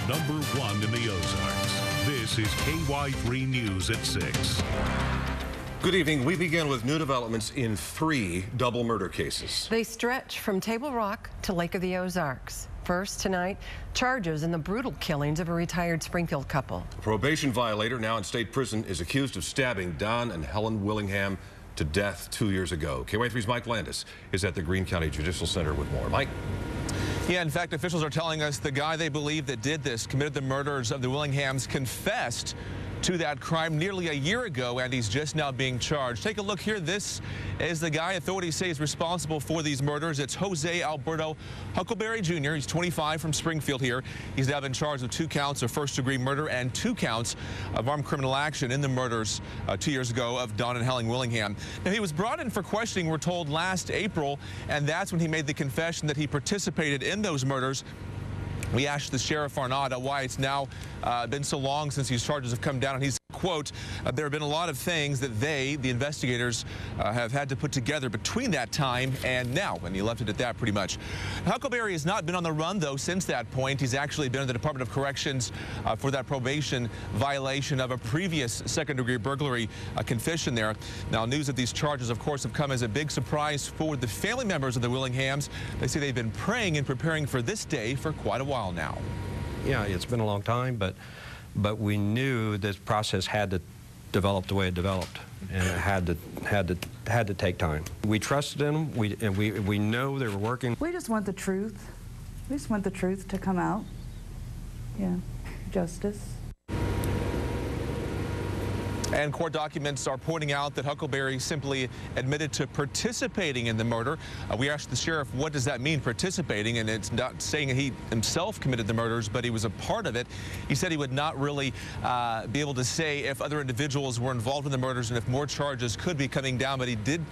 #1 in the Ozarks. This is KY3 News at 6. Good evening. We begin with new developments in 3 double murder cases. They stretch from Table Rock to Lake of the Ozarks. First tonight, charges in the brutal killings of a retired Springfield couple. A probation violator now in state prison is accused of stabbing Don and Helen Willingham to death 2 years ago. KY3's Mike Landis is at the Greene County Judicial Center with more. Mike? Yeah, in fact, officials are telling us the guy they believe that did this, committed the murders of the Willinghams, confessed to that crime nearly a year ago, and he's just now being charged. Take a look here. This is the guy authorities say is responsible for these murders. It's Jose Alberto Huckleberry Jr. He's 25 from Springfield here. He's now been charged with 2 counts of first-degree murder and 2 counts of armed criminal action in the murders 2 years ago of Don and Helen Willingham. Now, he was brought in for questioning, we're told, last April, and that's when he made the confession that he participated in those murders. We asked the Sheriff Arnada why it's now been so long since these charges have come down, and he's, quote, there have been a lot of things that the investigators, have had to put together between that time and now, and he left it at that pretty much. Huckleberry has not been on the run, though, since that point. He's actually been in the Department of Corrections for that probation violation of a previous second-degree burglary confession there. Now, news of these charges, of course, have come as a big surprise for the family members of the Willinghams. They say they've been praying and preparing for this day for quite a while now. Yeah, it's been a long time, but we knew this process had to develop the way it developed, and it had to take time. We trusted them. We know they were working. We just want the truth. We just want the truth to come out. Yeah, justice. And court documents are pointing out that Huckleberry simply admitted to participating in the murder. We asked the sheriff, what does that mean, participating? And it's not saying he himself committed the murders, but he was a part of it. He said he would not really be able to say if other individuals were involved in the murders and if more charges could be coming down, but he did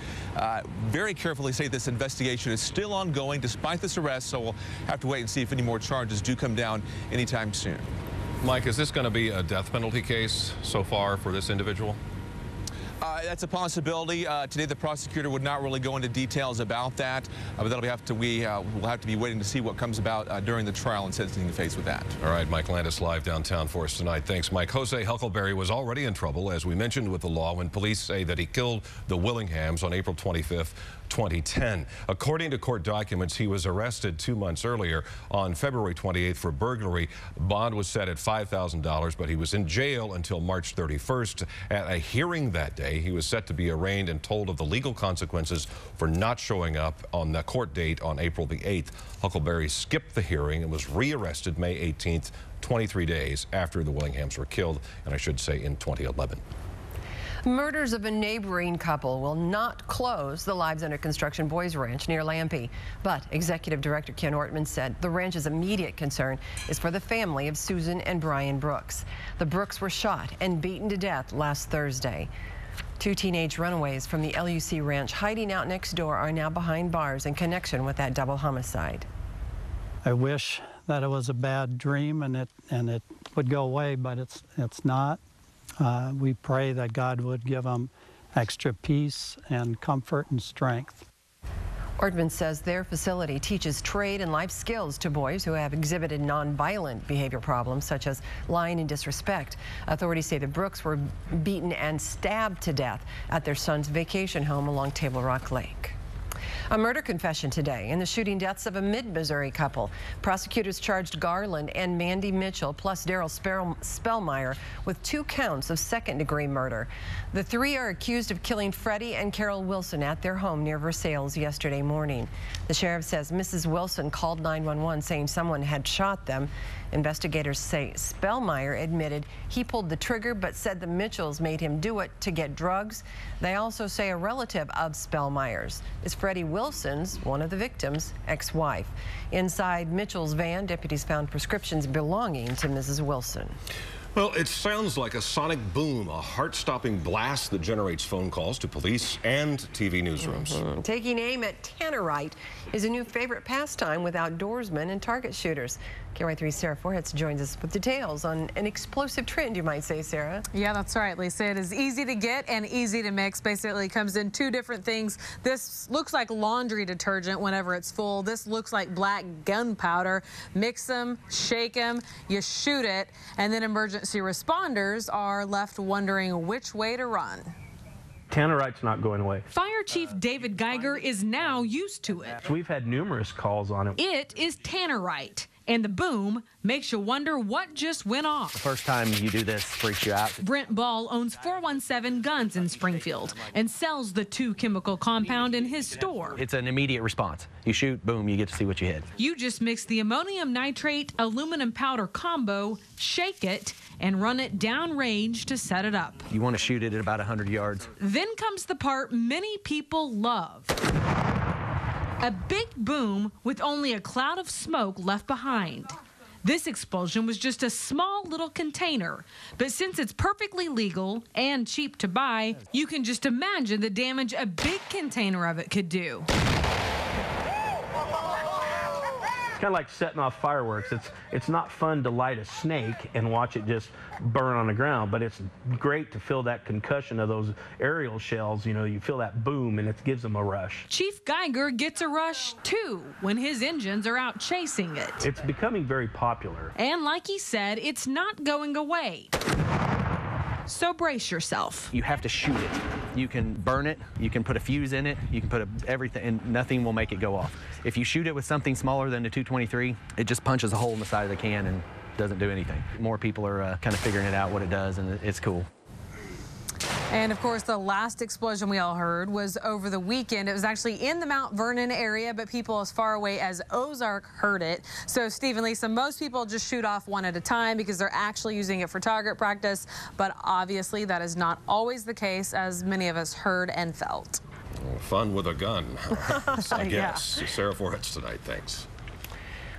very carefully say this investigation is still ongoing despite this arrest, so we'll have to wait and see if any more charges do come down anytime soon. Mike, is this going to be a death penalty case so far for this individual? That's a possibility. Today, the prosecutor would not really go into details about that, but we'll have to be waiting to see what comes about during the trial and sentencing phase with that. All right, Mike Landis live downtown for us tonight. Thanks, Mike. Jose Huckleberry was already in trouble, as we mentioned, with the law when police say that he killed the Willinghams on April 25th, 2010. According to court documents, he was arrested 2 months earlier on February 28th for burglary. Bond was set at $5,000, but he was in jail until March 31st. At a hearing that day, he was set to be arraigned and told of the legal consequences for not showing up on the court date on April the 8th. Huckleberry skipped the hearing and was rearrested May 18th, 23 days after the Willinghams were killed, and I should say in 2011. Murders of a neighboring couple will not close the Lives Under Construction Boys Ranch near Lampe. But Executive Director Ken Ortman said the ranch's immediate concern is for the family of Susan and Brian Brooks. The Brooks were shot and beaten to death last Thursday. 2 teenage runaways from the LUC ranch hiding out next door are now behind bars in connection with that double homicide. I wish that it was a bad dream and it would go away, but it's not. We pray that God would give them extra peace and comfort and strength. Ortman says their facility teaches trade and life skills to boys who have exhibited nonviolent behavior problems such as lying and disrespect. Authorities say the Brooks were beaten and stabbed to death at their son's vacation home along Table Rock Lake. A murder confession today in the shooting deaths of a mid-Missouri couple. Prosecutors charged Garland and Mandy Mitchell plus Daryl Spellmeyer with 2 counts of second-degree murder. The 3 are accused of killing Freddie and Carol Wilson at their home near Versailles yesterday morning. The sheriff says Mrs. Wilson called 911 saying someone had shot them. Investigators say Spellmeyer admitted he pulled the trigger but said the Mitchells made him do it to get drugs. They also say a relative of Spellmeyer's is Freddie Wilson's, one of the victims, ex-wife. Inside Mitchell's van, deputies found prescriptions belonging to Mrs. Wilson. Well, it sounds like a sonic boom, a heart-stopping blast that generates phone calls to police and TV newsrooms. Taking aim at tannerite is a new favorite pastime with outdoorsmen and target shooters. KY3's Sarah Forhetz joins us with details on an explosive trend, you might say, Sarah. Yeah, that's right, Lisa. It is easy to get and easy to mix. Basically, it comes in two different things. This looks like laundry detergent whenever it's full. This looks like black gunpowder. Mix them, shake them, you shoot it, and then emergency responders are left wondering which way to run. Tannerite's not going away. Fire Chief David Geiger is now used to it. We've had numerous calls on it. It is tannerite, and the boom makes you wonder what just went off. The first time you do this freaks you out. Brent Ball owns 417 Guns in Springfield and sells the 2-chemical compound in his store. It's an immediate response. You shoot, boom, you get to see what you hit. You just mix the ammonium nitrate, aluminum powder combo, shake it, and run it downrange to set it up. You want to shoot it at about 100 yards. Then comes the part many people love. A big boom with only a cloud of smoke left behind. This explosion was just a small little container, but since it's perfectly legal and cheap to buy, you can just imagine the damage a big container of it could do. Kind of like setting off fireworks. It's not fun to light a snake and watch it just burn on the ground, but it's great to feel that concussion of those aerial shells. You know, you feel that boom and it gives them a rush. Chief Geiger gets a rush too when his engines are out chasing it. It's becoming very popular. And like he said, it's not going away. So brace yourself. You have to shoot it. You can burn it, you can put a fuse in it, you can put everything, and nothing will make it go off. If you shoot it with something smaller than a 223, it just punches a hole in the side of the can and doesn't do anything. More people are kind of figuring it out what it does, and it's cool. And of course, the last explosion we all heard was over the weekend. It was actually in the Mount Vernon area, but people as far away as Ozark heard it. So, Steve and Lisa, most people just shoot off one at a time because they're actually using it for target practice. But obviously, that is not always the case, as many of us heard and felt. Well, fun with a gun, I guess. Yeah. Sarah Forhetz tonight, thanks.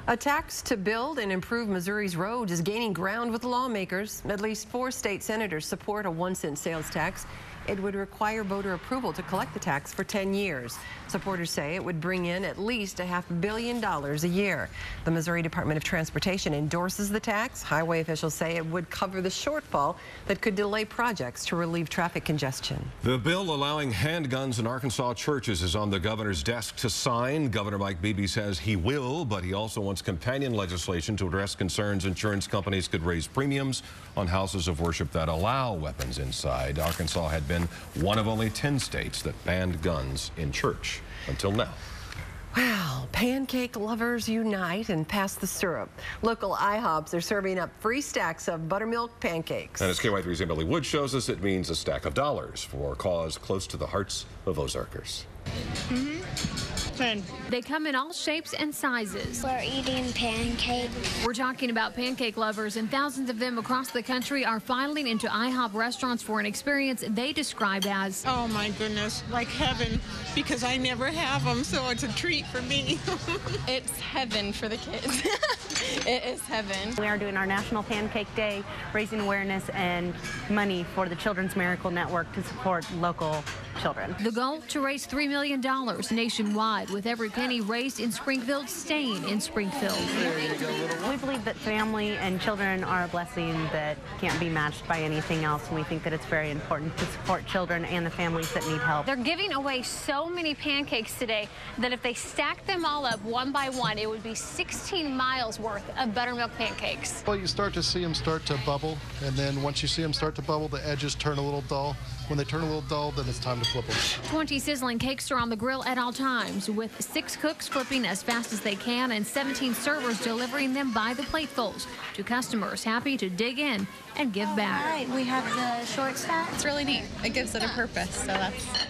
A tax to build and improve Missouri's roads is gaining ground with lawmakers. At least 4 state senators support a 1-cent sales tax. It would require voter approval to collect the tax for 10 years. Supporters say it would bring in at least $500 million a year. The Missouri Department of Transportation endorses the tax. Highway officials say it would cover the shortfall that could delay projects to relieve traffic congestion. The bill allowing handguns in Arkansas churches is on the governor's desk to sign. Governor Mike Beebe says he will, but he also wants companion legislation to address concerns insurance companies could raise premiums on houses of worship that allow weapons inside. Arkansas had been one of only 10 states that banned guns in church until now. Wow, pancake lovers unite and pass the syrup. Local IHOPs are serving up free stacks of buttermilk pancakes. And as KY3's Emily Wood shows us, it means a stack of dollars for a cause close to the hearts of Ozarkers. They come in all shapes and sizes. We're eating pancakes. We're talking about pancake lovers, and thousands of them across the country are filing into IHOP restaurants for an experience they describe as, oh my goodness, like heaven, because I never have them, so it's a treat for me. It's heaven for the kids. It is heaven. We are doing our National Pancake Day, raising awareness and money for the Children's Miracle Network to support local children. The goal, to raise $3 million nationwide, with every penny raised in Springfield staying in Springfield. We believe that family and children are a blessing that can't be matched by anything else, and we think that it's very important to support children and the families that need help. They're giving away so many pancakes today that if they stack them all up one by one, it would be 16 miles worth of buttermilk pancakes. Well, you start to see them start to bubble, and then once you see them start to bubble, the edges turn a little dull. When they turn a little dull, then it's time to flip them. 20 sizzling cakes are on the grill at all times, with 6 cooks flipping as fast as they can and 17 servers delivering them by the platefuls to customers happy to dig in and give back. All right, we have the short stack. It's really neat. It gives it a purpose, so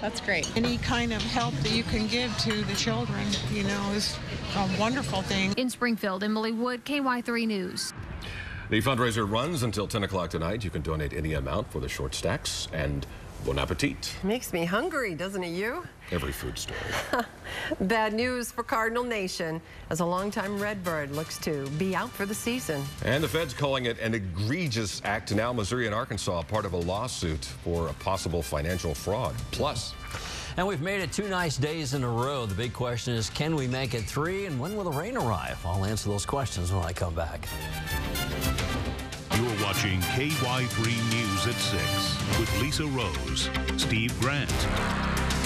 that's great. Any kind of help that you can give to the children, you know, is a wonderful thing. In Springfield, Emily Wood, KY3 News. The fundraiser runs until 10 o'clock tonight. You can donate any amount for the short stacks, and Bon appetit. Makes me hungry, doesn't it you? Every food story. Bad news for Cardinal Nation as a longtime Redbird looks to be out for the season. And the feds calling it an egregious act. Now Missouri and Arkansas are part of a lawsuit for a possible financial fraud. Plus. And we've made it 2 nice days in a row. The big question is, can we make it 3? And when will the rain arrive? I'll answer those questions when I come back. You're watching KY3 News at 6 with Lisa Rose, Steve Grant,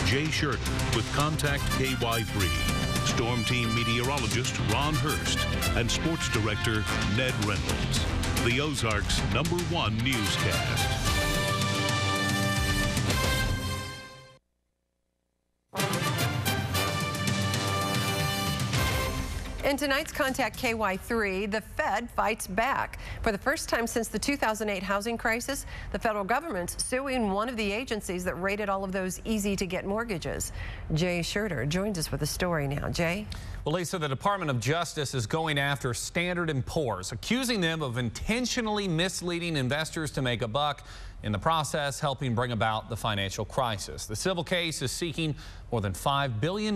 Jay Shirton with Contact KY3, Storm Team meteorologist Ron Hurst, and sports director Ned Reynolds. The Ozarks' #1 newscast. In tonight's Contact KY3, the Fed fights back. For the first time since the 2008 housing crisis, the federal government's suing one of the agencies that rated all of those easy-to-get mortgages. Jay Shirter joins us with a story now. Jay? Well, Lisa, the Department of Justice is going after Standard & Poor's, accusing them of intentionally misleading investors to make a buck, in the process helping bring about the financial crisis. The civil case is seeking more than $5 billion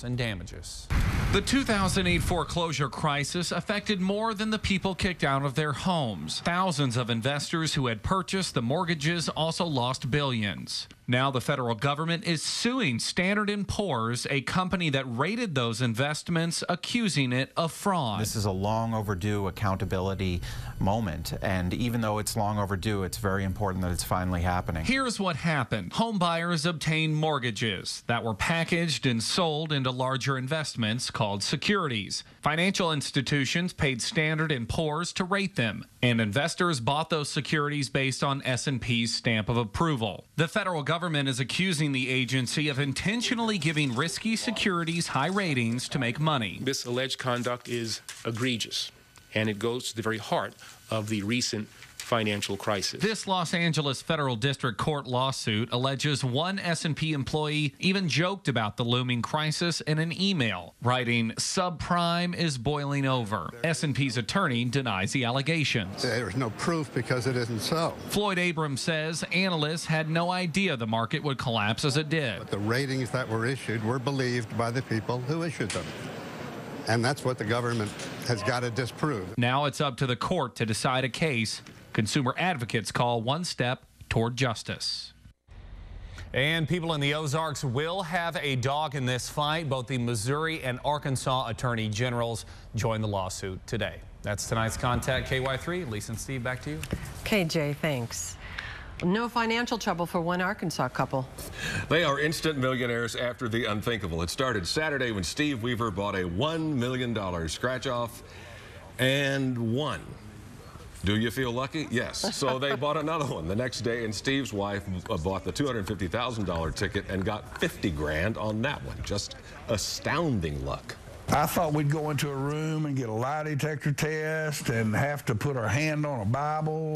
in damages. The 2008 foreclosure crisis affected more than the people kicked out of their homes. Thousands of investors who had purchased the mortgages also lost billions. Now the federal government is suing Standard & Poor's, a company that rated those investments, accusing it of fraud. This is a long overdue accountability moment, and even though it's long overdue, it's very important that it's finally happening. Here's what happened. Home buyers obtained mortgages that were packaged and sold into larger investments called securities. Financial institutions paid Standard & Poor's to rate them, and investors bought those securities based on S&P's stamp of approval. The federal government is accusing the agency of intentionally giving risky securities high ratings to make money. This alleged conduct is egregious, and it goes to the very heart of the recent financial crisis. This Los Angeles Federal District Court lawsuit alleges one S&P employee even joked about the looming crisis in an email, writing, "Subprime is boiling over." S&P's attorney denies the allegations. There's no proof because it isn't so. Floyd Abrams says analysts had no idea the market would collapse as it did. But the ratings that were issued were believed by the people who issued them. And that's what the government has got to disprove. Now it's up to the court to decide a case consumer advocates call one step toward justice. And people in the Ozarks will have a dog in this fight. Both the Missouri and Arkansas attorney generals join the lawsuit today. That's tonight's Contact KY3. Lisa and Steve, back to you. Okay, Jay, thanks. No financial trouble for one Arkansas couple. They are instant millionaires after the unthinkable. It started Saturday when Steve Weaver bought a $1 million scratch-off and won. Do you feel lucky? Yes. So they bought another one the next day, and Steve's wife bought the $250,000 ticket and got 50 grand on that one. Just astounding luck. I thought we'd go into a room and get a lie detector test and have to put our hand on a Bible.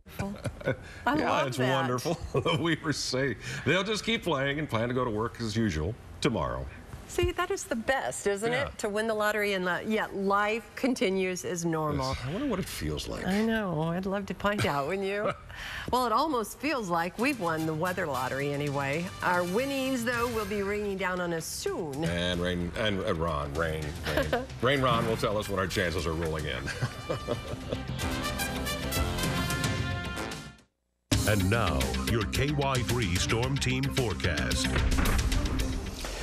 I love it's that. Wonderful. We were saying they'll just keep playing and plan to go to work as usual tomorrow. See, that is the best, isn't it? To win the lottery and yet life continues as normal. I wonder what it feels like. I know. I'd love to find out, wouldn't you? Well, it almost feels like we've won the weather lottery anyway. Our winnings, though, will be raining down on us soon. And rain Ron will tell us when our chances are rolling in. And now, your KY3 Storm Team forecast.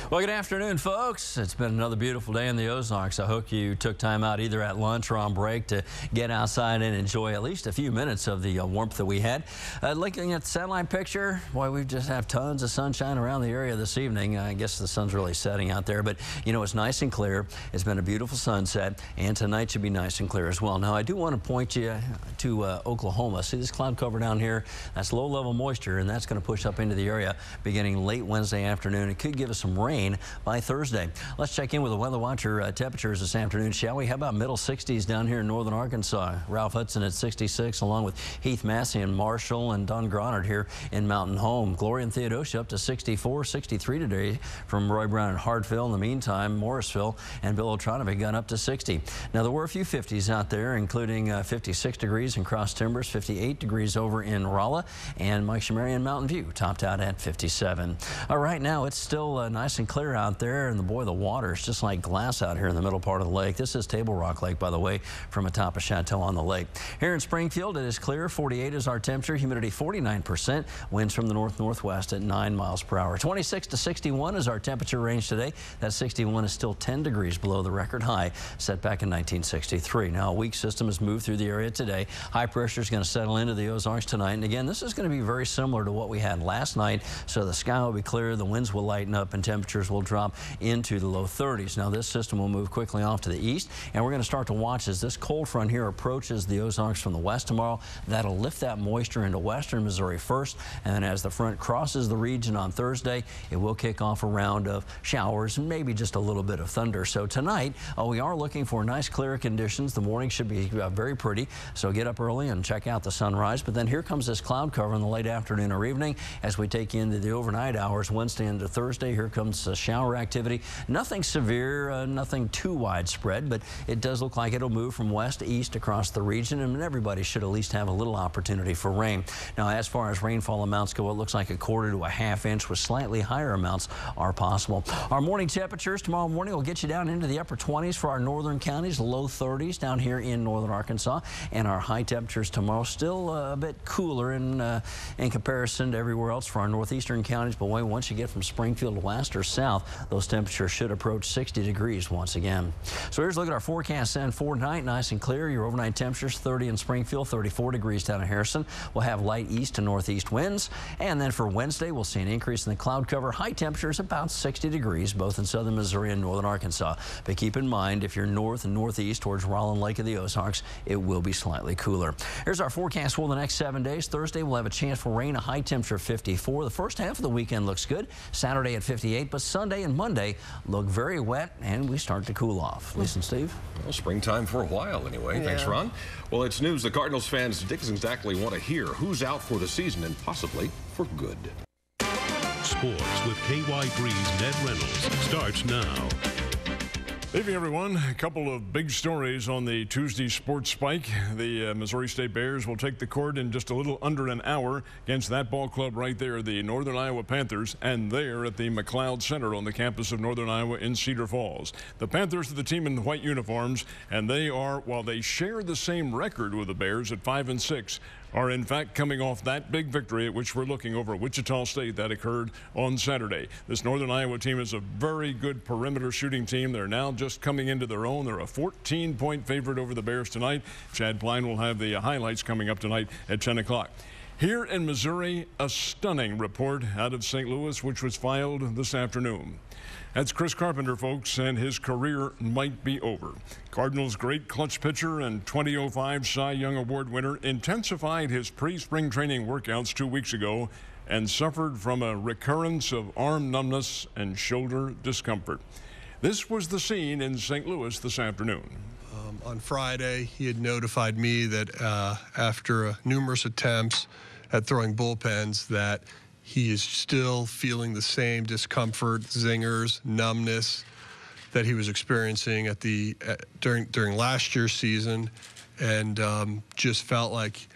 Well, good afternoon, folks. It's been another beautiful day in the Ozarks. I hope you took time out either at lunch or on break to get outside and enjoy at least a few minutes of the warmth that we had. Looking at the satellite picture, boy, we just have tons of sunshine around the area this evening. I guess the sun's really setting out there, but you know, it's nice and clear. It's been a beautiful sunset, and tonight should be nice and clear as well. Now, I do want to point you to Oklahoma. See this cloud cover down here? That's low-level moisture, and that's going to push up into the area beginning late Wednesday afternoon. It could give us some rain rain by Thursday. Let's check in with the Weather Watcher temperatures this afternoon, shall we? How about middle 60s down here in northern Arkansas? Ralph Hudson at 66, along with Heath Massey and Marshall and Don Gronard here in Mountain Home. Gloria and Theodosia up to 64, 63 today from Roy Brown and Hartville. In the meantime, Morrisville and Bill Otronovic got up to 60. Now, there were a few 50s out there, including 56 degrees in Cross Timbers, 58 degrees over in Rolla, and Mike Shamari in Mountain View topped out at 57. Right now, it's still nice and clear out there, and the water is just like glass out here in the middle part of the lake. This is Table Rock Lake, by the way, from atop of Chateau on the lake. Here in Springfield, it is clear. 48 is our temperature, humidity 49%, winds from the north-northwest at 9 miles per hour. 26 to 61 is our temperature range today. That 61 is still 10 degrees below the record high set back in 1963. Now, a weak system has moved through the area today. High pressure is going to settle into the Ozarks tonight. And again, this is going to be very similar to what we had last night. So the sky will be clear, the winds will lighten up, and temperatures will drop into the low 30s. Now, this system will move quickly off to the east, and we're going to start to watch as this cold front here approaches the Ozarks from the west tomorrow. That'll lift that moisture into western Missouri first, and then as the front crosses the region on Thursday, it will kick off a round of showers and maybe just a little bit of thunder. So tonight, we are looking for nice clear conditions. The morning should be very pretty, so get up early and check out the sunrise. But then here comes this cloud cover in the late afternoon or evening as we take you into the overnight hours Wednesday into Thursday. Here comes shower activity. Nothing severe, nothing too widespread, but it does look like it'll move from west to east across the region, and everybody should at least have a little opportunity for rain. Now, as far as rainfall amounts go, it looks like a quarter to a half inch with slightly higher amounts are possible. Our morning temperatures tomorrow morning will get you down into the upper 20s for our northern counties, low 30s down here in northern Arkansas, and our high temperatures tomorrow still a bit cooler in comparison to everywhere else for our northeastern counties. But once you get from Springfield west or south, those temperatures should approach 60 degrees once again. So here's a look at our forecast then for tonight. Nice and clear. Your overnight temperatures 30 in Springfield, 34 degrees down in Harrison. We'll have light east to northeast winds. And then for Wednesday, we'll see an increase in the cloud cover. High temperatures about 60 degrees, both in southern Missouri and northern Arkansas. But keep in mind, if you're north and northeast towards Rollin Lake of the Ozarks, it will be slightly cooler. Here's our forecast for the next 7 days. Thursday, we'll have a chance for rain, a high temperature of 54. The first half of the weekend looks good. Saturday at 58, but Sunday and Monday look very wet, and we start to cool off. Listen, Steve. Well, springtime for a while anyway. Yeah. Thanks, Ron. Well, it's news the Cardinals fans didn't exactly want to hear. Who's out for the season and possibly for good. Sports with KY3's Ned Reynolds starts now. Evening, everyone. A couple of big stories on the Tuesday Sports Spike. The Missouri State Bears will take the court in just a little under an hour against that ball club right there, the Northern Iowa Panthers, and they're at the McLeod Center on the campus of Northern Iowa in Cedar Falls. The Panthers are the team in the white uniforms, and they are, while they share the same record with the Bears at 5-6, are in fact coming off that big victory at which we're looking over Wichita State that occurred on Saturday. This Northern Iowa team is a very good perimeter shooting team. They're now just coming into their own. They're a 14-point favorite over the Bears tonight. Chad Pline will have the highlights coming up tonight at 10 o'clock. Here in Missouri, a stunning report out of St. Louis, which was filed this afternoon. That's Chris Carpenter, folks, and his career might be over. Cardinals' great clutch pitcher and 2005 Cy Young Award winner intensified his pre-spring training workouts 2 weeks ago and suffered from a recurrence of arm numbness and shoulder discomfort. This was the scene in St. Louis this afternoon. On Friday, he had notified me that after numerous attempts at throwing bullpens that he is still feeling the same discomfort, zingers, numbness that he was experiencing at during last year's season, and just felt like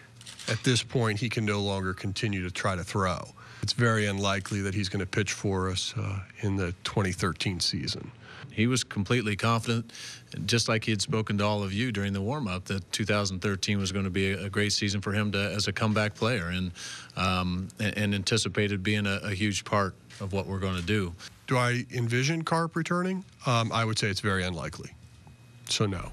at this point he can no longer continue to try to throw. It's very unlikely that he's going to pitch for us in the 2013 season. He was completely confident, just like he had spoken to all of you during the warm-up, that 2013 was going to be a great season for him as a comeback player, and anticipated being a huge part of what we're going to do. Do I envision Carp returning? I would say it's very unlikely. So no.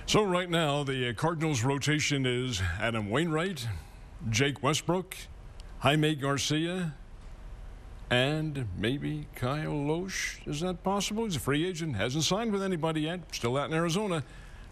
So right now, the Cardinals' rotation is Adam Wainwright, Jake Westbrook, Jaime Garcia, and maybe Kyle Loesch. Is that possible? He's a free agent, hasn't signed with anybody yet, still out in Arizona.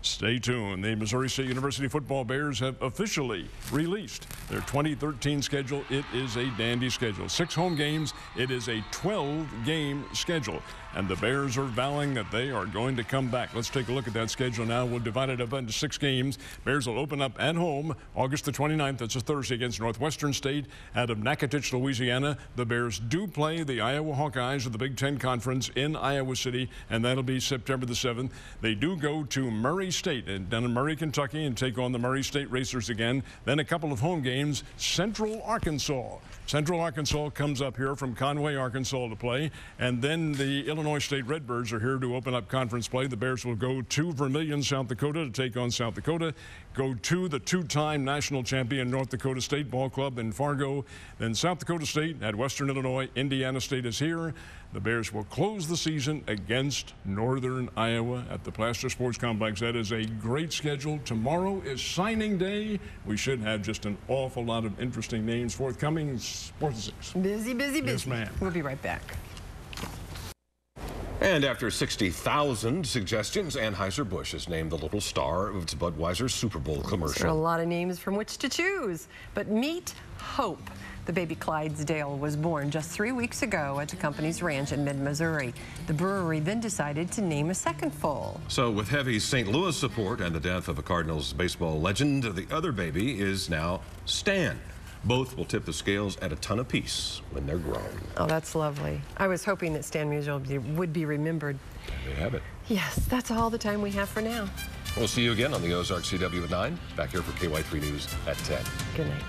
Stay tuned. The Missouri State University football Bears have officially released their 2013 schedule. It is a dandy schedule. 6 home games. It is a 12-game schedule. And the Bears are vowing that they are going to come back. Let's take a look at that schedule now. We'll divide it up into 6 games. Bears will open up at home August the 29th. That's a Thursday against Northwestern State out of Natchitoches, Louisiana. The Bears do play the Iowa Hawkeyes of the Big Ten Conference in Iowa City, and that'll be September the 7th. They do go to Murray State down in Murray, Kentucky, and take on the Murray State Racers again. Then a couple of home games, Central Arkansas. Central Arkansas comes up here from Conway, Arkansas to play, and then the Illinois State Redbirds are here to open up conference play. The Bears will go to Vermillion, South Dakota to take on South Dakota, go to the 2-time national champion North Dakota State Ball Club in Fargo, then South Dakota State at Western Illinois. Indiana State is here. The Bears will close the season against Northern Iowa at the Plaster Sports Complex. That is a great schedule. Tomorrow is signing day. We should have just an awful lot of interesting names forthcoming. Sports 6. Busy, busy, busy. Yes, ma'am. We'll be right back. And after 60,000 suggestions, Anheuser-Busch has named the little star of its Budweiser Super Bowl commercial. There are a lot of names from which to choose, but meet Hope. The baby Clydesdale was born just 3 weeks ago at the company's ranch in mid-Missouri. The brewery then decided to name a second foal. So with heavy St. Louis support and the death of a Cardinals baseball legend, the other baby is now Stan. Both will tip the scales at a ton apiece when they're grown. Oh, that's lovely. I was hoping that Stan Musial would be remembered. There you have it. Yes, that's all the time we have for now. We'll see you again on the Ozark CW at 9, back here for KY3 News at 10. Good night.